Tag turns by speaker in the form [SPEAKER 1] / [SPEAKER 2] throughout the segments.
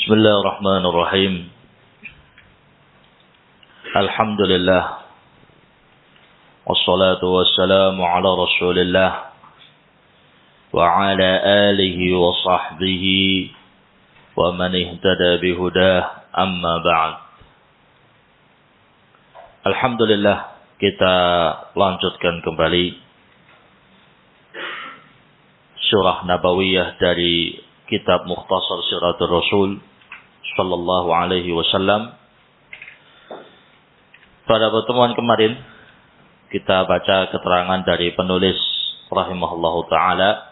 [SPEAKER 1] Bismillahirrahmanirrahim. Alhamdulillah. Wassalatu wassalamu ala Rasulillah wa ala alihi wa sahbihi wa man ihtada bihudah, amma ba'd. Alhamdulillah, kita lanjutkan kembali surah nabawiyah dari kitab Mukhtasar Siratul Rasul sallallahu alaihi wasallam. Pada pertemuan kemarin kita baca keterangan dari penulis rahimahullahu taala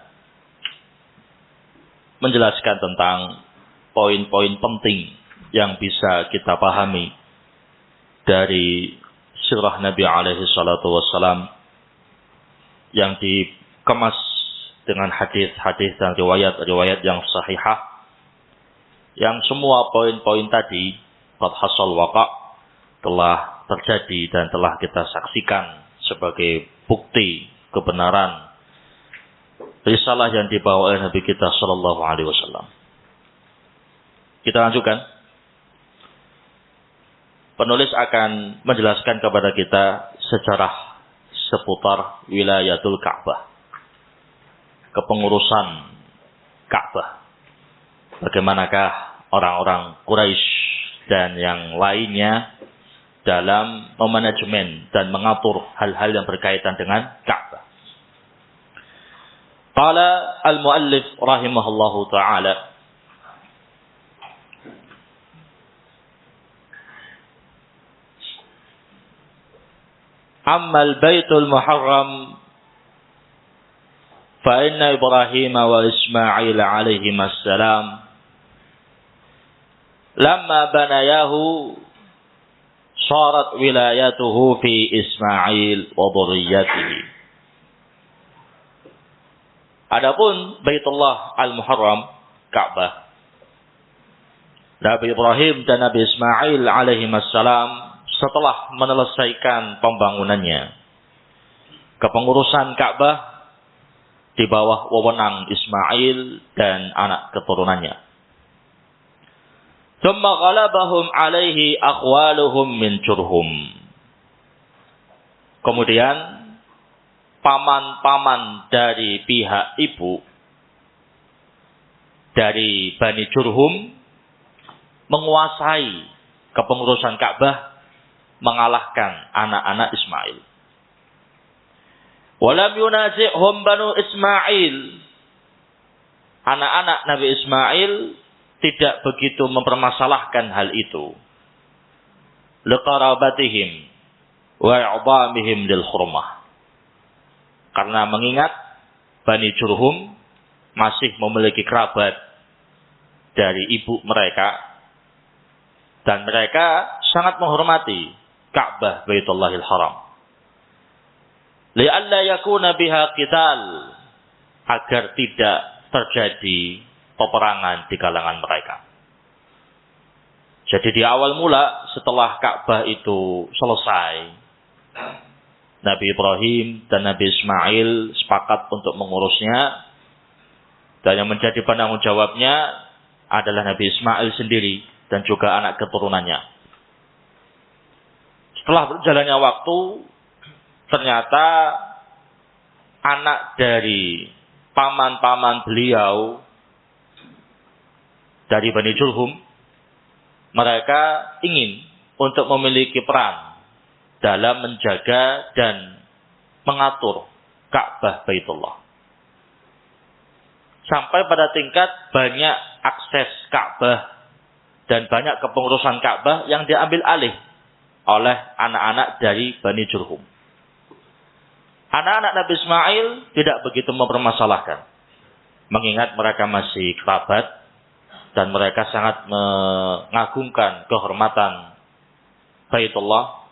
[SPEAKER 1] menjelaskan tentang poin-poin penting yang bisa kita pahami dari sirah Nabi alaihi salatu wassalam yang dikemas dengan hadis-hadis dan riwayat-riwayat yang sahihah, yang semua poin-poin tadi qad hasal waqa' telah terjadi dan telah kita saksikan sebagai bukti kebenaran risalah yang dibawa oleh Nabi kita sallallahu alaihi wasallam. Kita lanjutkan. Penulis akan menjelaskan kepada kita sejarah seputar wilayatul Ka'bah, kepengurusan Ka'bah. Bagaimanakah orang-orang Quraisy dan yang lainnya dalam memanajemen dan mengatur hal-hal yang berkaitan dengan Ka'bah. Qala al-muallif rahimahullahu ta'ala, amma al-baitul muharram فإن إبراهيم وإسماعيل عليهما السلام لما بنياه صارت ولايته في إسماعيل وذريته. Adapun Baitullah Al-Muharram, Ka'bah, Nabi Ibrahim dan Nabi Ismail alaihimassalam setelah menyelesaikan pembangunannya, kepengurusan Ka'bah di bawah wewenang Ismail dan anak keturunannya. Thumma ghalabahum alaihi akhwaluhum min Jurhum. Kemudian paman-paman dari pihak ibu dari Bani Jurhum menguasai kepengurusan Ka'bah, mengalahkan anak-anak Ismail. Walam yunazi'hum Banu Ismail. Anak-anak Nabi Ismail tidak begitu mempermasalahkan hal itu. Liqarabatihim wa i'dhamihim lil hurmah. Karena mengingat Bani Jurhum masih memiliki kerabat dari ibu mereka dan mereka sangat menghormati Ka'bah Baitullahil Haram. Li'alla yakuna biha qital, agar tidak terjadi peperangan di kalangan mereka. Jadi di awal mula setelah Ka'bah itu selesai, Nabi Ibrahim dan Nabi Ismail sepakat untuk mengurusnya, dan yang menjadi penanggung jawabnya adalah Nabi Ismail sendiri dan juga anak keturunannya. Setelah berjalannya waktu, ternyata anak dari paman-paman beliau dari Bani Jurhum, mereka ingin untuk memiliki peran dalam menjaga dan mengatur Ka'bah Baitullah. Sampai pada tingkat banyak akses Ka'bah dan banyak kepengurusan Ka'bah yang diambil alih oleh anak-anak dari Bani Jurhum. Anak-anak Nabi Ismail tidak begitu mempermasalahkan, mengingat mereka masih kerabat dan mereka sangat mengagungkan kehormatan Baitullah.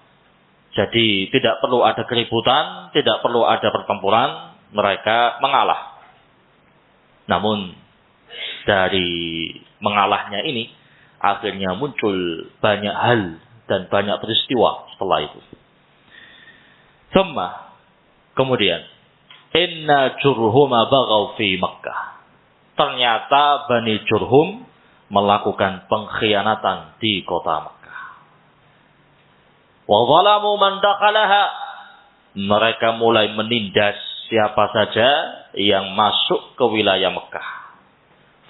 [SPEAKER 1] Jadi tidak perlu ada keributan, tidak perlu ada pertempuran, mereka mengalah. Namun dari mengalahnya ini akhirnya muncul banyak hal dan banyak peristiwa setelah itu. Kemudian, inna Jurhum baghaw fi Makkah. Ternyata Bani Jurhum melakukan pengkhianatan di kota Mekah. Wa zalamu man dakhalaha, mereka mulai menindas siapa saja yang masuk ke wilayah Mekah.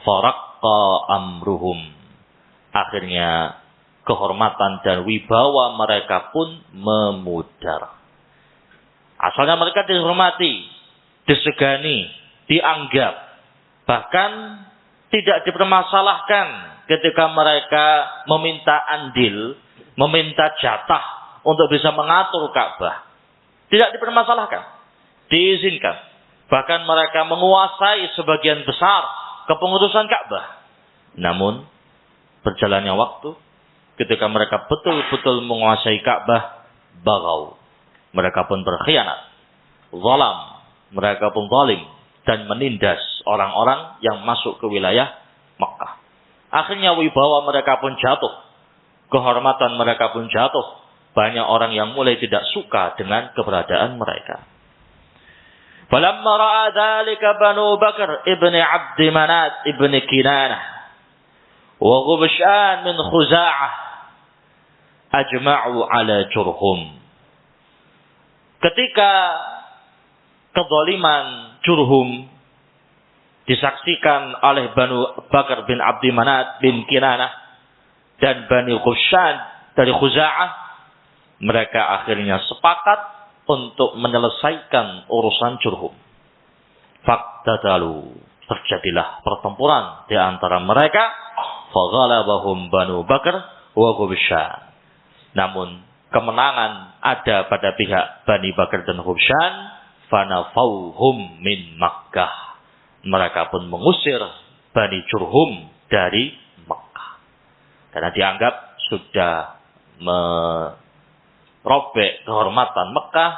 [SPEAKER 1] Faraqqa amruhum, akhirnya kehormatan dan wibawa mereka pun memudar. Asalnya mereka dihormati, disegani, dianggap, bahkan tidak dipermasalahkan ketika mereka meminta andil, meminta jatah untuk bisa mengatur Ka'bah. Tidak dipermasalahkan, diizinkan. Bahkan mereka menguasai sebagian besar kepengurusan Ka'bah. Namun, berjalannya waktu, ketika mereka betul-betul menguasai Ka'bah, bagau. Mereka pun berkhianat, zalam, mereka pun zalim, dan menindas orang-orang yang masuk ke wilayah Mekah. Akhirnya wibawa mereka pun jatuh, kehormatan mereka pun jatuh. Banyak orang yang mulai tidak suka dengan keberadaan mereka. Falamma ra'a dzalika Banu Bakr ibn Abd Manat ibn Kinanah wa Ghubshan min Khuza'ah ajma'u ala Jurhum. Ketika kezaliman Jurhum disaksikan oleh Banu Bakr bin Abd Manat bin Kinanah dan Bani Ghubshan dari Khuza'ah, mereka akhirnya sepakat untuk menyelesaikan urusan Jurhum. Faktadalu, terjadilah pertempuran di antara mereka. Faghalabahum Banu Bakr wa Ghubshan. Namun kemenangan ada pada pihak Bani Bakr dan Ghubshan. Fanafauhum min Makkah. Mereka pun mengusir Bani Jurhum dari Makkah. Karena dianggap sudah merobek kehormatan Makkah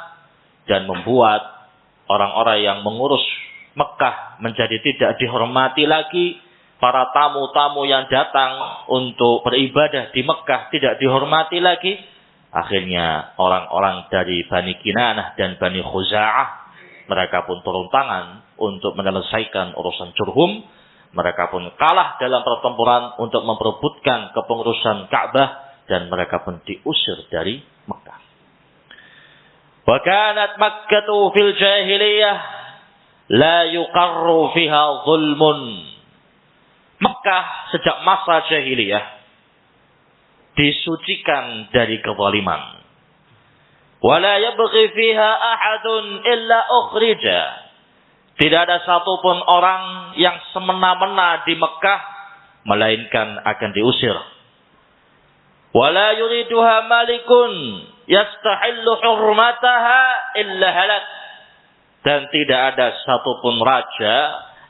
[SPEAKER 1] dan membuat orang-orang yang mengurus Makkah menjadi tidak dihormati lagi. Para tamu-tamu yang datang untuk beribadah di Makkah tidak dihormati lagi. Akhirnya orang-orang dari Bani Kinanah dan Bani Khuza'ah, mereka pun turun tangan untuk menyelesaikan urusan Jurhum. Mereka pun kalah dalam pertempuran untuk memperebutkan kepengurusan Ka'bah dan mereka pun diusir dari Makkah. Wa kanat Makkatu fil jahiliyah la yuqarru fiha zulmun. Makkah sejak masa jahiliyah disucikan dari kezaliman. Wala yabghi fiha ahadun illa ukhrija. Tidak ada satupun orang yang semena-mena di Mekah melainkan akan diusir. Wala yuriduha malikun yastahillu hurmataha illa halak. Dan tidak ada satupun raja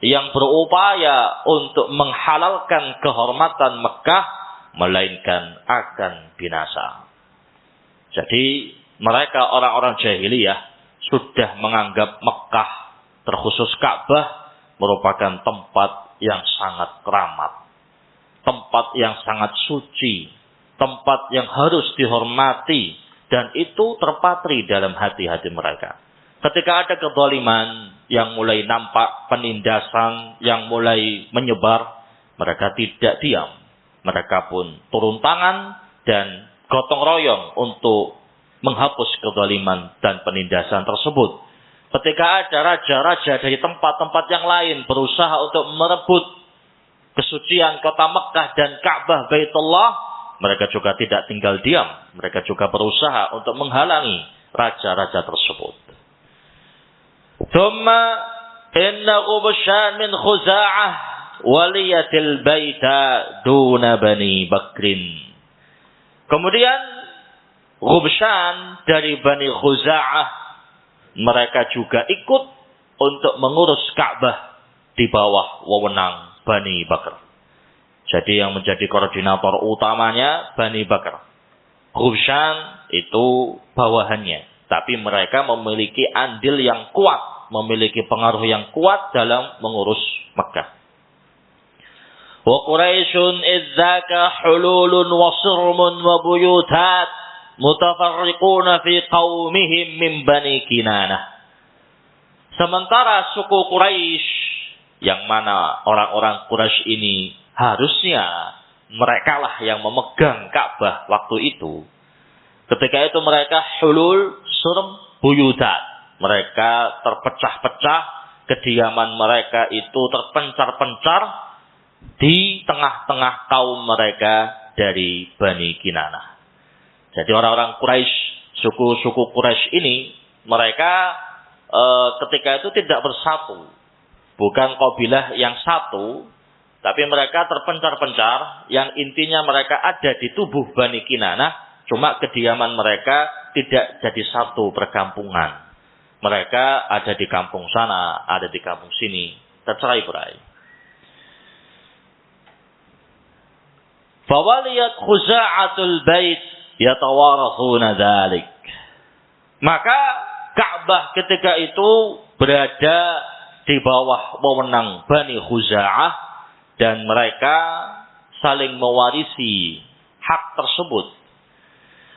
[SPEAKER 1] yang berupaya untuk menghalalkan kehormatan Mekah melainkan akan binasa. Jadi mereka orang-orang jahiliyah sudah menganggap Mekah, terkhusus Ka'bah, merupakan tempat yang sangat keramat, tempat yang sangat suci, tempat yang harus dihormati, dan itu terpatri dalam hati-hati mereka. Ketika ada kezaliman yang mulai nampak, penindasan yang mulai menyebar, mereka tidak diam. Mereka pun turun tangan dan gotong royong untuk menghapus kezaliman dan penindasan tersebut. Ketika ada raja-raja dari tempat-tempat yang lain berusaha untuk merebut kesucian kota Mekah dan Ka'bah Baitullah, mereka juga tidak tinggal diam. Mereka juga berusaha untuk menghalangi raja-raja tersebut. Thumma inna Ghubshan min Khuza'ah waliyatil baita duna Bani Bakrin. Kemudian Ghubshan dari Bani Khuza'ah, mereka juga ikut untuk mengurus Ka'bah di bawah wewenang Bani Bakr. Jadi yang menjadi koordinator utamanya Bani Bakr. Ghubshan itu bawahannya. Tapi mereka memiliki andil yang kuat, memiliki pengaruh yang kuat dalam mengurus Makkah. Wa Quraisyun idzaka hululun wa sirmun wa buyutat mutafarriquna fi qaumihim min Bani Kinanah. Sementara suku Quraisy, yang mana orang-orang Quraisy ini harusnya mereka lah yang memegang Ka'bah waktu itu. Ketika itu mereka hulul surm buyutat. Mereka terpecah-pecah, kediaman mereka itu terpencar-pencar di tengah-tengah kaum mereka dari Bani Kinanah. Jadi orang-orang Quraisy, suku-suku Quraisy ini, mereka ketika itu tidak bersatu. Bukan kabilah yang satu, tapi mereka terpencar-pencar, yang intinya mereka ada di tubuh Bani Kinanah, cuma kediaman mereka tidak jadi satu perkampungan. Mereka ada di kampung sana, ada di kampung sini, tercerai-berai. Fawaliyat khuza'atul bait yatawarathuna dzalik. Maka Ka'bah ketika itu berada di bawah wewenang Bani Khuza'ah dan mereka saling mewarisi hak tersebut.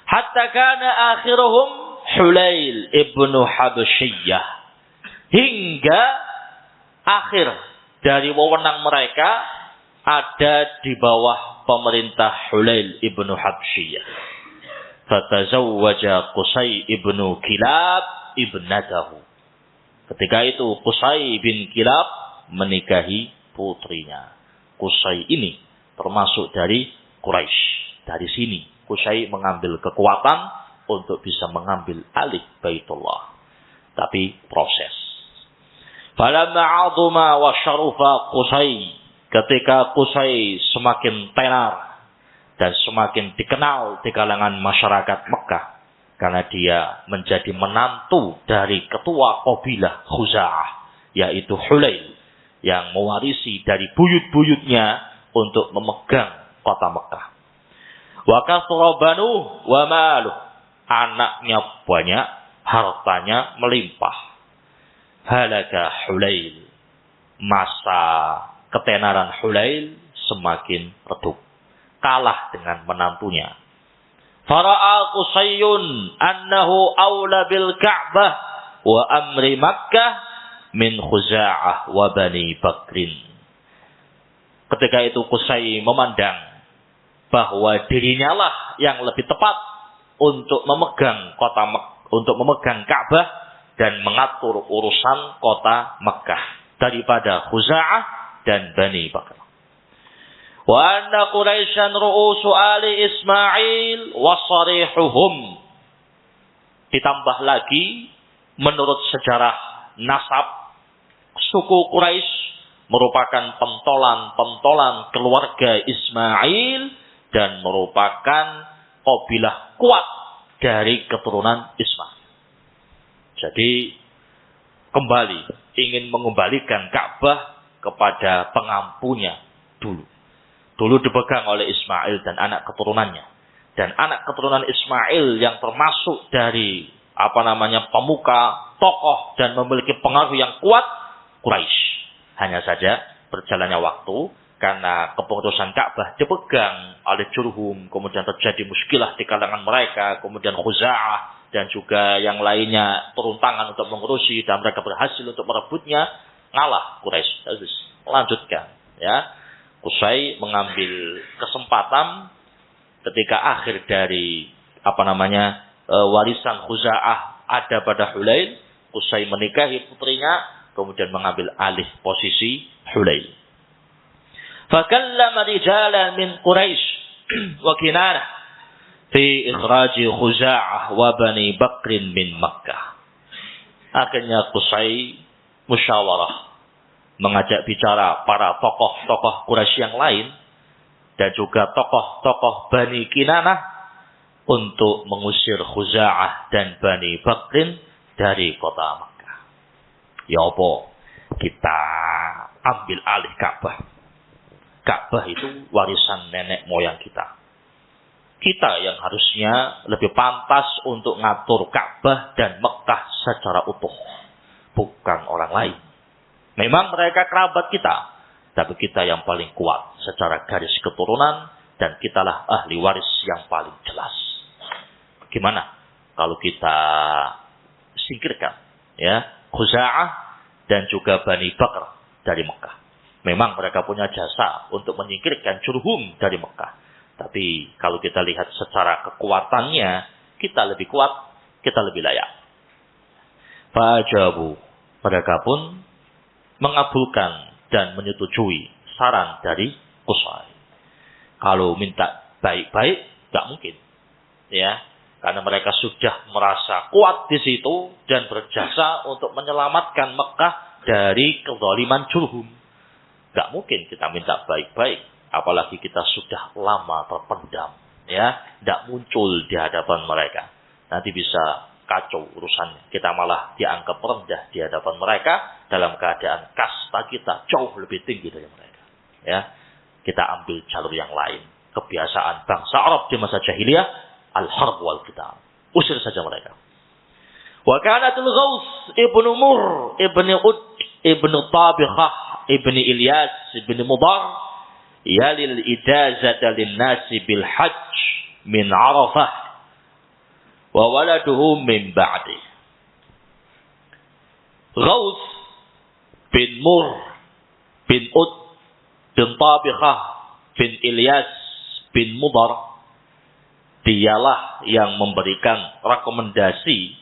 [SPEAKER 1] Hatta kana akhiruhum Hulail ibnu Habsyiyah. Hingga akhir dari wewenang mereka ada di bawah pemerintah Hulail ibnu Habsyiyah. Fatazawwaja Qusay ibnu Kilab ibnatahu. Ketika itu Qusay bin Kilab menikahi putrinya. Qusay ini termasuk dari Quraisy. Dari sini Qusay mengambil kekuatan untuk bisa mengambil alih Baitullah. Tapi proses. Falamma 'azuma wa syarufa Qusay. Ketika Qusay semakin tenar dan semakin dikenal di kalangan masyarakat Mekah, karena dia menjadi menantu dari ketua kabilah Khuza'ah, yaitu Hulail, yang mewarisi dari buyut-buyutnya untuk memegang kota Mekah. Wa kathura banuh wa maluh. Anaknya banyak, hartanya melimpah. Halaka Hulail. Masa ketenaran Hulail semakin redup. Kalah dengan menantunya. Fara'a Qusayyun annahu awla bil Ka'bah wa amri Makkah min Khuza'ah wa Bani Bakrin. Ketika itu Qusay memandang bahwa dirinya lah yang lebih tepat untuk memegang untuk memegang Ka'bah dan mengatur urusan kota Makkah daripada Khuza'ah dan Bani Bakr. Wa anna Quraisyan ru'usu ali Ismail wa sarihuhum. Ditambah lagi menurut sejarah nasab, suku Quraisy merupakan pentolan-pentolan keluarga Ismail dan merupakan kabilah kuat dari keturunan Ismail. Jadi kembali ingin mengembalikan Ka'bah kepada pengampunya dulu. Dulu dipegang oleh Ismail dan anak keturunannya. Dan anak keturunan Ismail yang termasuk dari pemuka, tokoh dan memiliki pengaruh yang kuat, Quraisy. Hanya saja berjalannya waktu karena keputusan Ka'bah dipegang oleh Jurhum, kemudian terjadi muskilah di kalangan mereka, kemudian Khuza'ah dan juga yang lainnya turun tangan untuk mengurusi dan mereka berhasil untuk merebutnya, ngalah Quraisy. Terus melanjutkan, ya. Qusay mengambil kesempatan ketika akhir dari warisan Khuza'ah ada pada Hulail, Qusay menikahi putrinya, kemudian mengambil alih posisi Hulail. Fakallama rijalan min Quraisy wa Kinanah fi ikhraj Khuza'ah wa Bani Bakrin min Makkah. Akhirnya Qusay musyawarah, mengajak bicara para tokoh-tokoh Quraisy yang lain dan juga tokoh-tokoh Bani Kinanah untuk mengusir Khuza'ah dan Bani Bakrin dari kota Makkah. Ya apa? Kita ambil alih Ka'bah. Ka'bah itu warisan nenek moyang kita. Kita yang harusnya lebih pantas untuk ngatur Ka'bah dan Mekah secara utuh. Bukan orang lain. Memang mereka kerabat kita. Tapi kita yang paling kuat secara garis keturunan. Dan kitalah ahli waris yang paling jelas. Gimana kalau kita singkirkan, ya, Khuza'ah dan juga Bani Bakr dari Mekah. Memang mereka punya jasa untuk menyingkirkan Jurhum dari Mekah. Tapi kalau kita lihat secara kekuatannya, kita lebih kuat, kita lebih layak. Fajabu, mereka pun mengabulkan dan menyetujui saran dari Qusay. Kalau minta baik-baik, nggak mungkin, ya, karena mereka sudah merasa kuat di situ dan berjasa untuk menyelamatkan Mekah dari kezaliman Jurhum. Nggak mungkin kita minta baik-baik, apalagi kita sudah lama terpendam, ya, nggak muncul di hadapan mereka. Nanti bisa kacau urusannya. Kita malah dianggap rendah di hadapan mereka dalam keadaan kasta kita jauh lebih tinggi dari mereka. Ya, kita ambil jalur yang lain. Kebiasaan bangsa Arab di masa jahiliyah, al-harb wal qital. Usir saja mereka. Wa kanatul Ghaus ibnu Mur ibnu Ud ibnu Tabikhah ibnu Ilyas ibnu Mudar yalil ijazata lin-nasi bil hajj min Arafah wa waladuhu min ba'di. Ghaus bin Mur bin Ud bin Tabikhah bin Ilyas bin Mudar, dialah yang memberikan rekomendasi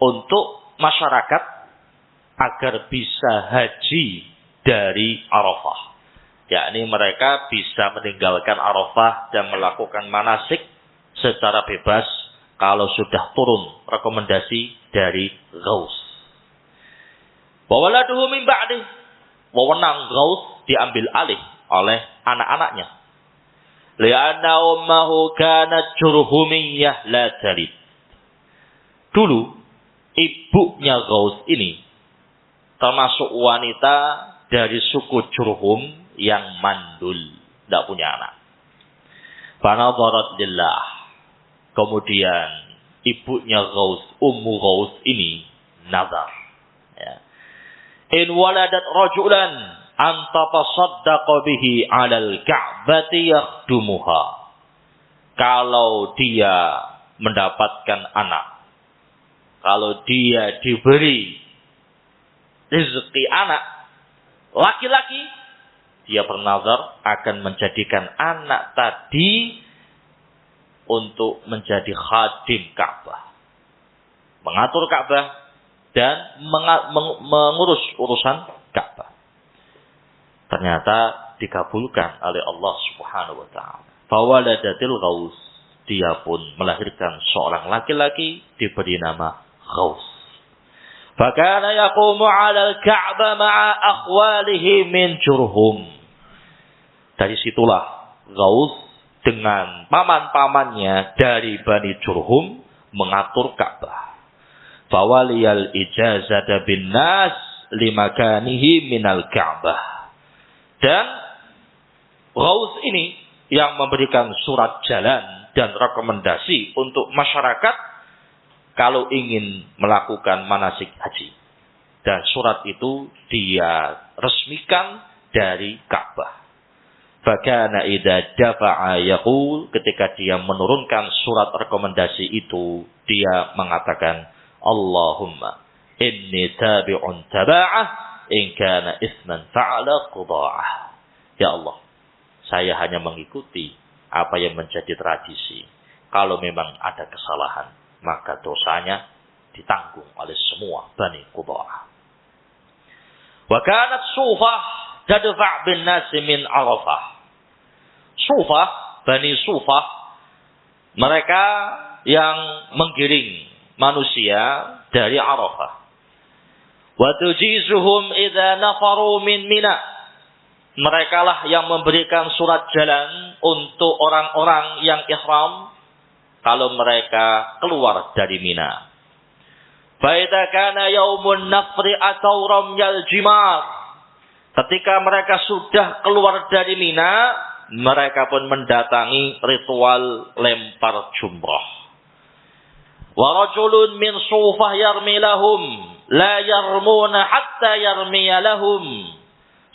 [SPEAKER 1] untuk masyarakat agar bisa haji dari Arafah. Yakni mereka bisa meninggalkan Arafah dan melakukan manasik secara bebas kalau sudah turun rekomendasi dari Ghaus. Wa waladuhu min ba'di. Wewenang Ghaus diambil alih oleh anak-anaknya. Li'anna ummahu kanat Jurhumiyah la talid. Dulu ibunya Ghaus ini termasuk wanita dari suku Jurhum yang mandul, tidak punya anak. Fanadharat lillah. Kemudian ibunya Ghaus, Ummu Ghaus ini nazar. Ya. In waladat rajulan antatasaddaqa bihi 'alal Ka'bati yakhdumuha. Kalau dia mendapatkan anak, kalau dia diberi rezeki anak laki-laki, dia bernazar akan menjadikan anak tadi untuk menjadi khadim Ka'bah, mengatur Ka'bah dan mengurus urusan Ka'bah. Ternyata dikabulkan oleh Allah Subhanahu wa taala. Fawaladatil Ghaus, dia pun melahirkan seorang laki-laki diberi nama Ghaus. Fakana yaqumu 'ala al-Ka'bah ma'a akhwalihi min Jurhum. Dari situlah Ghaus dengan paman-pamannya dari Bani Jurhum mengatur Ka'bah. Fawaliyal ijazata bin nas limakanihi minal Ka'bah. Dan Ghaus ini yang memberikan surat jalan dan rekomendasi untuk masyarakat kalau ingin melakukan manasik haji. Dan surat itu dia resmikan dari Ka'bah. Fakana idza dafa'a yaqul, ketika dia menurunkan surat rekomendasi itu, dia mengatakan, Allahumma inni tabi'un taba'ah in kana isman fa'ala quda'ah. Ya Allah, saya hanya mengikuti apa yang menjadi tradisi. Kalau memang ada kesalahan, maka dosanya ditanggung oleh semua Bani Quda'ah. Wa kanat Sufah tadfa' bin nas min Arafah. Sufah, Bani Sufah, mereka yang menggiring manusia dari Arafah. Wa tujizuhum idza nafaru min Mina. Mereka lah yang memberikan surat jalan untuk orang-orang yang ihram kalau mereka keluar dari Mina. Fa idza kana yaumun nafri atau ramyal jimar. Ketika mereka sudah keluar dari Mina, mereka pun mendatangi ritual lempar jumrah. Wa rajulun min Sufah yarmi lahum la yarmuna hatta yarmiya lahum.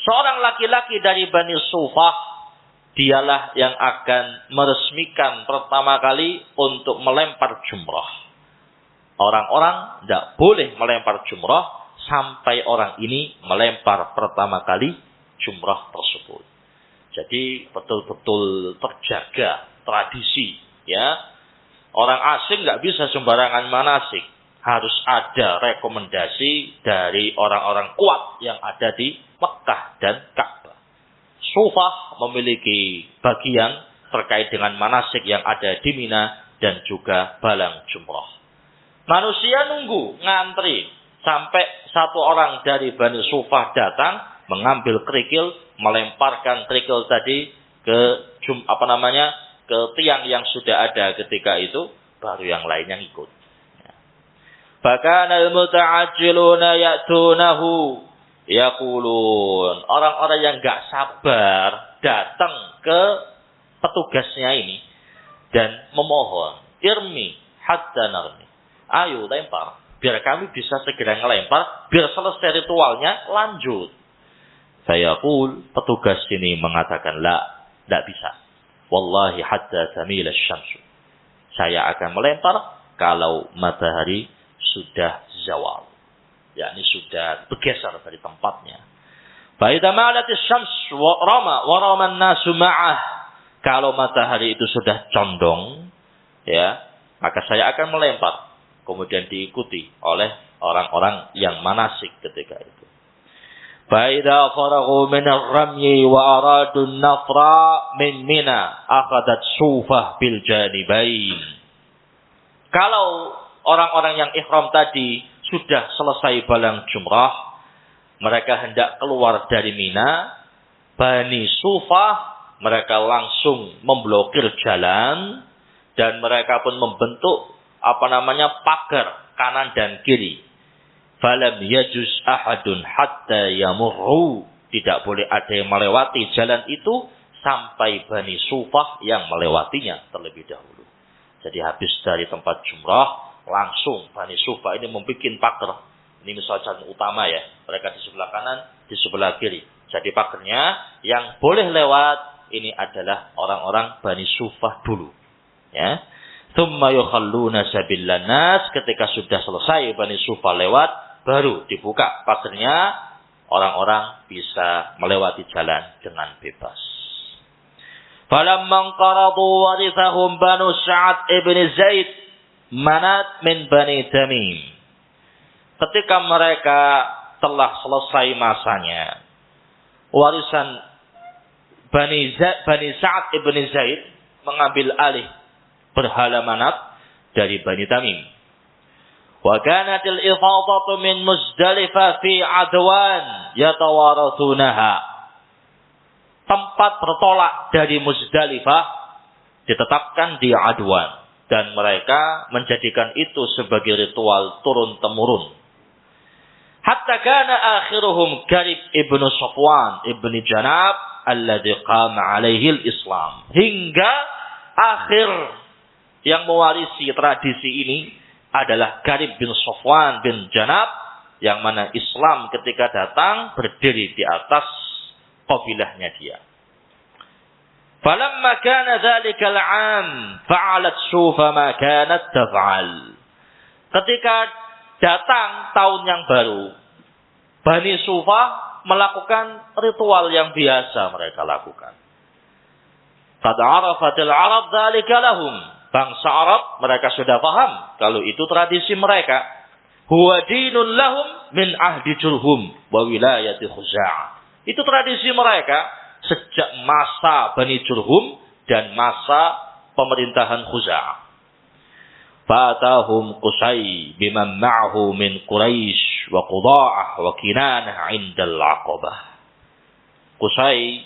[SPEAKER 1] Seorang laki-laki dari Bani Sufah, dialah yang akan meresmikan pertama kali untuk melempar jumrah. Orang-orang tidak boleh melempar jumrah sampai orang ini melempar pertama kali jumrah tersebut. Jadi betul-betul terjaga tradisi, ya. Orang asing nggak bisa sembarangan manasik. Harus ada rekomendasi dari orang-orang kuat yang ada di Mekah dan Ka'bah. Sufah memiliki bagian terkait dengan manasik yang ada di Mina dan juga balang jumrah. Manusia nunggu, ngantri sampai satu orang dari Bani Sufah datang, mengambil kerikil, melemparkan kerikil tadi ke ke tiang yang sudah ada ketika itu, baru yang lainnya ikut. Bahkan al-muta'ajjiluna ya'tunahu yaqulun. Orang-orang yang enggak sabar datang ke petugasnya ini dan memohon, irmi hatta narmi. Ayo lempar, biar kami bisa segera ngelempar, biar selesai ritualnya, lanjut. Saya petugas ini mengatakan, tidak bisa. Wallahi hatta tamil asy-syamsu. Saya akan melempar kalau matahari sudah zawal. Yakni sudah bergeser dari tempatnya. Fa idza malat asy-syams wa rama an-nasu ma'ah. Kalau matahari itu sudah condong, ya, maka saya akan melempar. Kemudian diikuti oleh orang-orang yang manasik ketika itu. Fa'idha faragu min ar-ramyi wa aradu an-nafra min Mina akhadat sufah bil janibain. Kalau orang-orang yang ihram tadi sudah selesai balang jumrah, mereka hendak keluar dari Mina, Bani Sufah mereka langsung memblokir jalan dan mereka pun membentuk pagar kanan dan kiri. Falam yajuz ahadun hatta yamurru. Tidak boleh ada yang melewati jalan itu sampai Bani Sufah yang melewatinya terlebih dahulu. Jadi habis dari tempat jumrah, langsung Bani Sufah ini membuat pagar. Ini misalnya jalan utama ya. Mereka di sebelah kanan, di sebelah kiri. Jadi pagarnya yang boleh lewat ini adalah orang-orang Bani Sufah dulu. Ya. Tsumma yukhalluna sabillan nas. Ketika sudah selesai Bani Sufah lewat, baru dibuka pagarnya, orang-orang bisa melewati jalan dengan bebas. Falamman qaradu warithahum Banu Sa'ad ibn Zaid Manat min Bani Tamim. Ketika mereka telah selesai masanya, warisan Bani Sa'ad ibn Zaid mengambil alih berhala Manat dari Bani Tamim. Wa kanatil ifadatu min Muzdalifah fi Adwan yatawarathunaha. Tempat bertolak dari Muzdalifah ditetapkan di Adwan dan mereka menjadikan itu sebagai ritual turun-temurun. Hatta kana akhiruhum Garib ibnu Safwan ibnu Janab alladhi qama alaihi al-Islam. Hingga akhir yang mewarisi tradisi ini adalah Garib bin Safwan bin Janab, yang mana Islam ketika datang berdiri di atas qabilahnya dia. Falamma kana dzalika al-'am fa'alat Sufa ma kanat taf'al. Ketika datang tahun yang baru, Bani Sufa melakukan ritual yang biasa mereka lakukan. Qad 'arafatil 'arab dzalika lahum. Bangsa Arab mereka sudah paham kalau itu tradisi mereka. Huwa dinun lahum min ahdi Jurhum wa wilayati Khuza'ah. Itu tradisi mereka sejak masa Bani Jurhum dan masa pemerintahan Khuza'ah. Fatahum Qusay biman ma'ahu min Quraisy wa Quda'ah wa Kinanah 'indal 'Aqabah. Qusay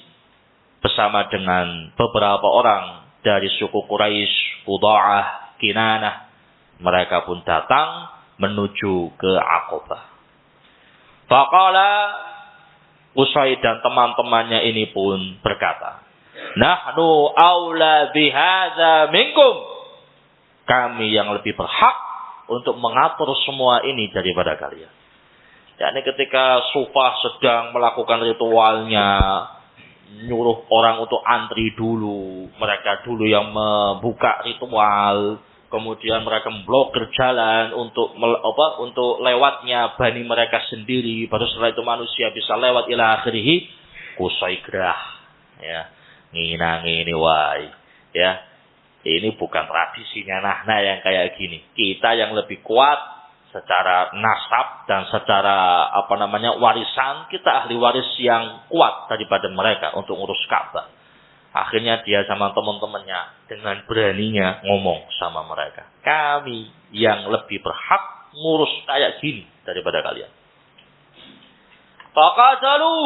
[SPEAKER 1] bersama dengan beberapa orang dari suku Quraisy, Quda'ah, Kinanah, mereka pun datang menuju ke Aqabah. Faqala Qusay dan teman-temannya ini pun berkata, "Nahnu aula bihadza minkum." Kami yang lebih berhak untuk mengatur semua ini daripada kalian. yakni ketika Sufah sedang melakukan ritualnya, nyuruh orang untuk antri dulu, mereka dulu yang membuka ritual, kemudian mereka memblokir jalan untuk lewatnya bani mereka sendiri, baru setelah itu manusia bisa lewat ila akhirih. Qusay gerah. Ya. Nginang ini wae. Ya. Ini bukan tradisinya Nahna yang kayak gini. Kita yang lebih kuat secara nasab dan secara warisan, kita ahli waris yang kuat daripada mereka untuk ngurus Ka'bah. Akhirnya dia sama teman-temannya dengan beraninya ngomong sama mereka. Kami yang lebih berhak ngurus kayak gini daripada kalian. Faqatalu.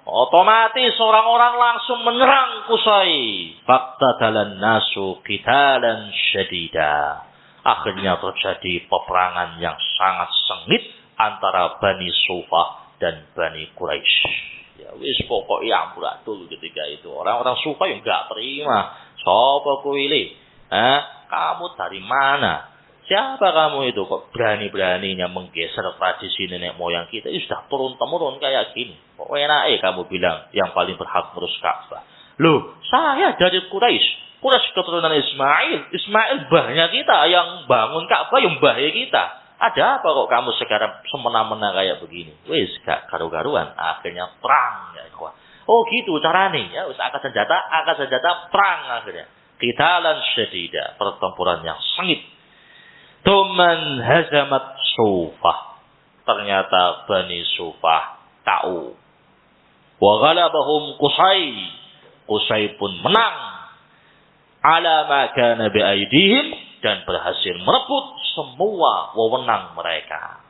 [SPEAKER 1] Otomatis orang-orang langsung menyerang Qusay. Faqtatalan nasu qitalan syadida. Akhirnya terjadi peperangan yang sangat sengit antara Bani Sufah dan Bani Quraisy. Ya wis pokoknya amburadul ketika itu. Orang-orang Sufah yang enggak terima. Sapa kowe iki? Kamu dari mana? Siapa kamu itu kok berani-beraninya menggeser tradisi nenek moyang kita? Ini sudah turun-temurun kayak gini. Kok enake kamu bilang yang paling berhak ngurus Ka'bah? Loh, saya dari Quraisy. Quraisy keturunan Ismail. Ismail bahnya kita yang bangun Ka'bah, yang bahaya kita. Ada apa kok kamu sekarang semena-mena kayak begini? Wis gak karu-karuan. Akhirnya perang ya ikhwah. Oh gitu caranya. Ya wis angkat senjata perang akhirnya. Qitalan syadida, pertempuran yang sengit. Tuman hazamat Sufah. Ternyata Bani Sufah tahu. Wa ghalabahum Qusay. Qusay pun menang. Ala ma kana bi aidihim, dan berhasil merebut semua wewenang mereka.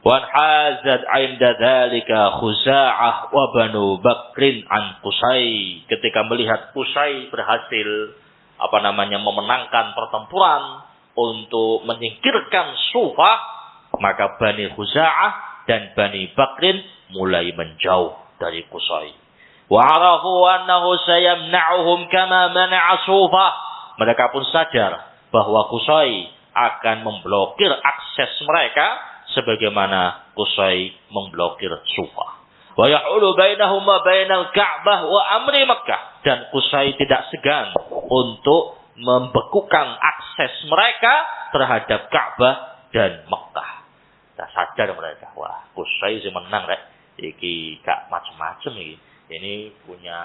[SPEAKER 1] Wan hazad 'inda dzalika Khuza'ah wa Banu Bakrin an Qusay. Ketika melihat Qusay berhasil memenangkan pertempuran untuk menyingkirkan Sufah, maka Bani Khuza'ah dan Bani Bakrin mulai menjauh dari Qusay. Wa arafu annahu sayamna'uhum kama mana'a Sufah. Mereka pun sadar bahwa Qusay akan memblokir akses mereka sebagaimana Qusay memblokir Sufah. Wa yahulu bainahum wa bainal Ka'bah wa amri Makkah. Dan Qusay tidak segan untuk membekukan akses mereka terhadap Ka'bah dan Makkah. Tak sadar mereka, wah Qusay sih menang rek. Iki gak macam-macam iki. Ini punya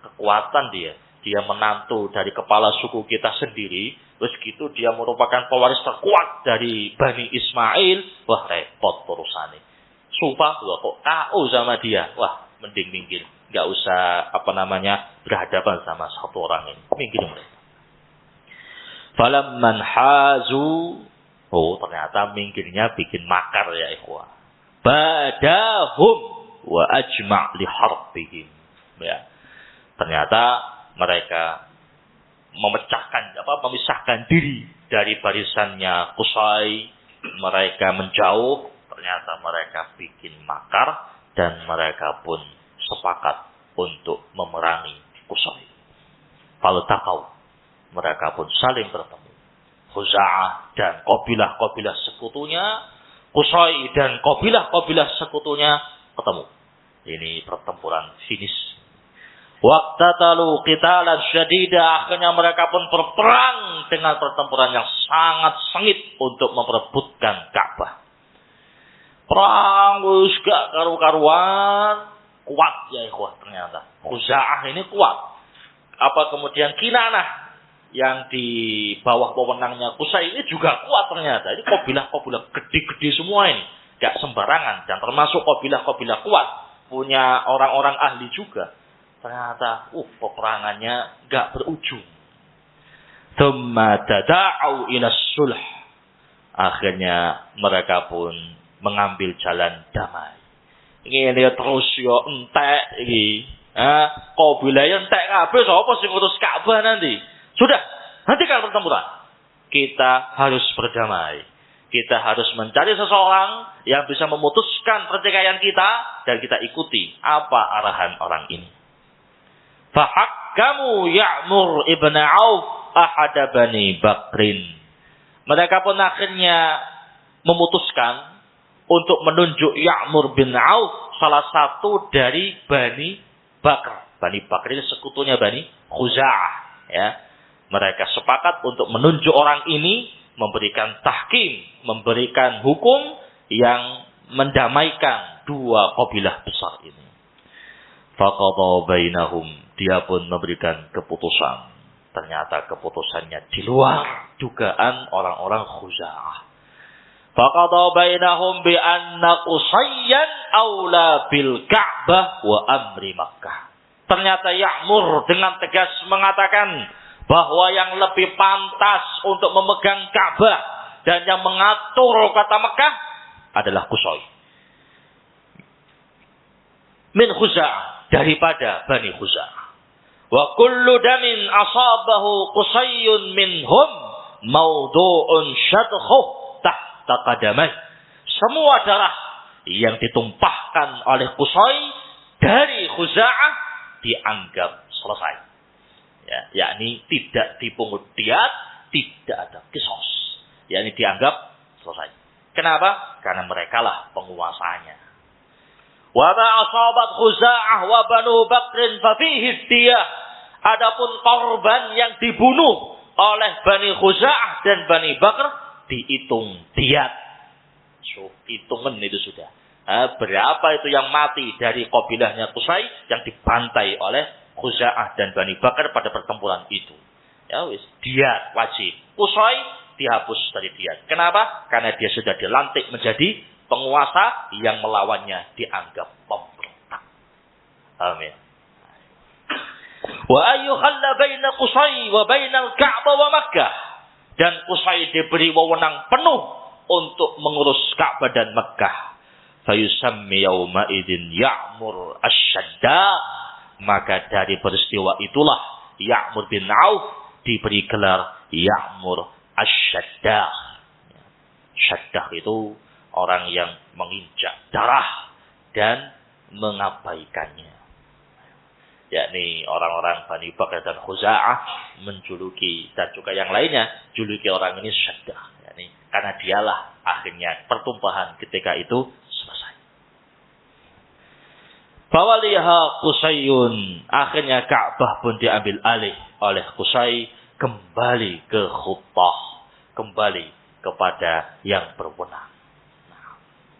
[SPEAKER 1] kekuatan dia. Dia menantu dari kepala suku kita sendiri. Terus gitu dia merupakan pewaris terkuat dari Bani Ismail. Wah repot urusannya. Sufah kok tahu sama dia. Wah mending minggir. Gak usah berhadapan sama satu orang ini. Minggir mereka. Falamman hazu. Oh ternyata minggirnya bikin makar ya ikhwah. Badahum wa ajma' li harbihim. Ya. Ternyata mereka memisahkan diri dari barisannya Qusay. Mereka menjauh. Ternyata mereka bikin makar dan mereka pun sepakat untuk memerangi Qusay. Faltaqau. Mereka pun saling bertemu. Khuza'ah dan kabilah-kabilah sekutunya, Qusay dan kabilah-kabilah sekutunya ketemu. Ini pertempuran finish. Waqtatalu qitalan syadida. Akhirnya mereka pun berperang dengan pertempuran yang sangat sengit untuk memperebutkan Ka'bah. Perang wis gak karu-karuan, kuat ya ikhwah ternyata. Khuza'ah ini kuat. Apa kemudian Kinanah yang di bawah wewenangnya Qusay ini juga kuat ternyata. Ini kabilah-kabilah gede-gede semua ini. Gak sembarangan. Dan termasuk kabilah-kabilah kuat. Punya orang-orang ahli juga. Ternyata peperangannya gak berujung. Thumma tada'au ila sulh. Akhirnya mereka pun mengambil jalan damai. Ini terus yo entek iki. Kabilah entek kabeh sapa sing ngurus Ka'bah nanti? Sudah, hentikan pertempuran. Kita harus berdamai. Kita harus mencari seseorang yang bisa memutuskan pertikaian kita dan kita ikuti apa arahan orang ini. Fahakkamu Ya'mur ibn Auf ahada Bani Bakrin. Mereka pun akhirnya memutuskan untuk menunjuk Ya'mur bin Auf, salah satu dari Bani Bakr. Bani Bakr ini sekutunya Bani Khuza'ah. Ya. Mereka sepakat untuk menunjuk orang ini, memberikan tahkim, memberikan hukum yang mendamaikan dua kabilah besar ini. Faqadha bainahum, dia pun memberikan keputusan. Ternyata keputusannya di luar dugaan orang-orang Khuza'ah. Faqadha bainahum bi anna Qusayyan aula bil Ka'bah wa amri Makkah. Ternyata Ya'mur dengan tegas mengatakan bahwa yang lebih pantas untuk memegang Ka'bah dan yang mengatur kata Mekah adalah Qusay. Min Khuza'ah, daripada Bani Khuza'ah. Wa kullu damin asabahu Qusayyun minhum mawdu'un syadkhuh tahta qadamai. Semua darah yang ditumpahkan oleh Qusay dari Khuza'ah dianggap selesai. Ya, yakni tidak dipungut diat, tidak ada kisos. Yakni dianggap selesai. Kenapa? Karena merekalah penguasanya. Wa ma asabat Khuza'ah wa Banu Bakrin fa fihi diyah. Adapun korban yang dibunuh oleh Bani Khuza'ah dan Bani Bakr dihitung diat. So, hitungan itu sudah. Berapa itu yang mati dari kabilahnya Qusay yang dibantai oleh Khuza'ah dan Bani Bakr pada pertempuran itu. Ya wis, diat wajib. Qusay dihapus dari diat. Kenapa? Karena dia sudah dilantik menjadi penguasa, yang melawannya dianggap pemberontak. Amin. Wa ayyukhalla baina Qusay wa bainal Ka'bah wa Makkah. Dan Qusay diberi wewenang penuh untuk mengurus Ka'bah dan Makkah. Fayusammi yawma idzin Ya'mur asy-Shaddah. Maka dari peristiwa itulah Ya'mur bin Auf diberi gelar Ya'mur asy-Shaddah. Syaddah itu orang yang menginjak darah dan mengabaikannya. Yakni orang-orang Bani Bakr dan Khuza'ah menjuluki, dan juga yang lainnya, juluki orang ini Syaddah. Yakni karena dialah akhirnya pertumpahan ketika itu selesai. Fawaliha Qusayyun. Akhirnya Ka'bah pun diambil alih oleh Qusay, kembali ke Khuttah, kembali kepada yang berwenang.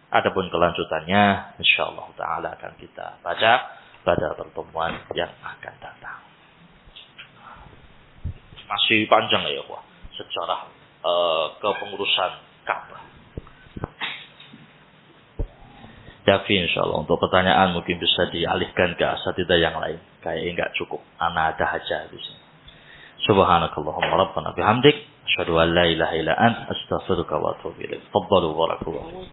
[SPEAKER 1] Adapun kelanjutannya insyaallah taala akan kita baca pada pertemuan yang akan datang. Masih panjang ya, Pak, sejarah kepengurusan Ka'bah. Tapi insyaallah untuk pertanyaan mungkin bisa dialihkan ke asatidzah yang lain. Kayaknya enggak cukup. Ana ada aja di sini. Subhanakallahumma rabbana bihamdik asyhadu an la ilaha illa anta astaghfiruka wa atubu ilaik. Tafadhalu barakallahu.